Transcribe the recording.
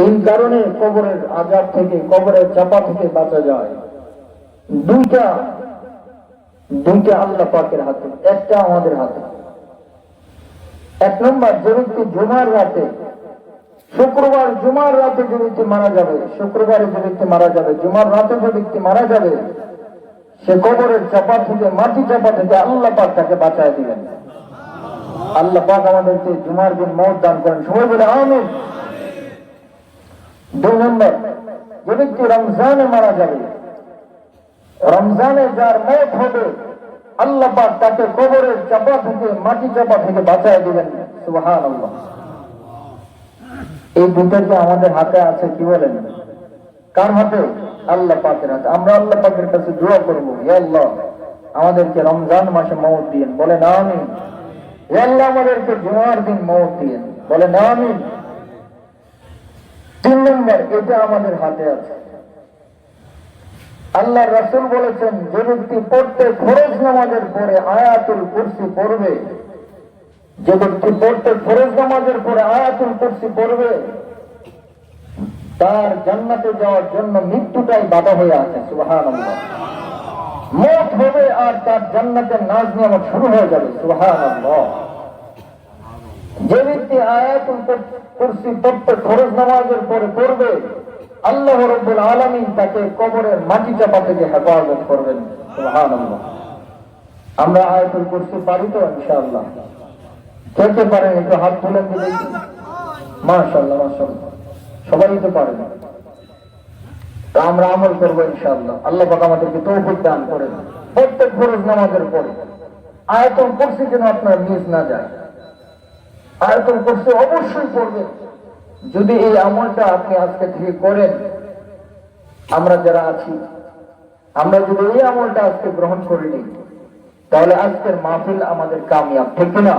তিন কারণে কবরের আযাব থেকে, কবরের চাপা থেকে বাঁচা যায়। দুইটা আল্লাহ পাকের হাতে, একটা আমাদের হাতে। এক নম্বর, যে ব্যক্তি জুমার রাতে, শুক্রবার জুমার রাতে যে ব্যক্তি মারা যাবে, শুক্রবারে যে ব্যক্তি মারা যাবে, জুমার রাতে যে ব্যক্তি মারা যাবে, সে কবরের চাপা থেকে, মাটি চাপা থেকে আল্লাহ পাক তাকে বাঁচায় দিবেন। আল্লাহ পাক আমাদেরকে জুমার দিন মওত দান করেন, সবাই বলে আমিন। দুই নম্বর, যে ব্যক্তি রমজানে মারা যাবে, রমজানে যার মওত হবে, আল্লাহ পাক তাকে কবরের চাপা থেকে, মাটি চাপা থেকে বাঁচায় দিবেন। সুবহানাল্লাহ। এই দুটো যে আমাদের হাতে আছে, কি বলেন? কার হাতে? আল্লাহ পাকের হাতে। আমরা আল্লাহ পাকের কাছে দোয়া করবো, হে আল্লাহ আমাদেরকে রমজান মাসে মওত দিয়েন, বলেন আমিন। হে আল্লাহ আমাদেরকে জুমার দিন মওত দিয়েন, বলেন আমিন। তিন নম্বর, এটা আমাদের হাতে আছে। আল্লাহ রাসূল বলেছেন, যে ব্যক্তি প্রত্যেক ফরজ নামাজের পরে আয়াতুল কুরসি পড়বে, যে ব্যক্তি প্রত্যেক ফরজ নামাজের পরে আয়াতুল কুরসি পড়বে, তার জান্নাতে যাওয়ার জন্য মৃত্যুটাই বাধা হয়ে আছে। সুবহানাল্লাহ। মওত হবে আর তার জান্নাতের নাজ নিয়ামত শুরু হয়ে যাবে। সুবহানাল্লাহ। যে ব্যক্তি আয়াতুল কুরসি প্রত্যেক ফরজ নামাজের পরে পড়বে, আল্লাহ রাব্বুল আলামিন তাকে কবরের মাটি চাপা থেকে হেফাজত করবেন। সুবহানাল্লাহ। আমরা আয়াতুল কুরসি পারি তো ইনশাআল্লাহ? কে কে পারেন একটু হাত তুলে দিলেন। মাশাআল্লাহ, মাশাআল্লাহ, সবাই তো পারেন। তো আমরা আমল করবো ইনশাআল্লাহ। আল্লাহ পাক আমাদেরকে তৌফিক দান করেন। প্রত্যেক ফরজ নামাজের পরে আয়াতুল কুরসি যেন আপনার মিস না যায়। আয়াতুল কুরসি অবশ্যই পড়বেন। যদি এই আমলটা আপনি আজকে থেকে করেন, আমরা যারা আছি, আমরা যদি এই আমলটা আজকে গ্রহণ করে নিই, তাহলে আজকের মাহফিল আমাদের কামিয়াব, ঠিক না?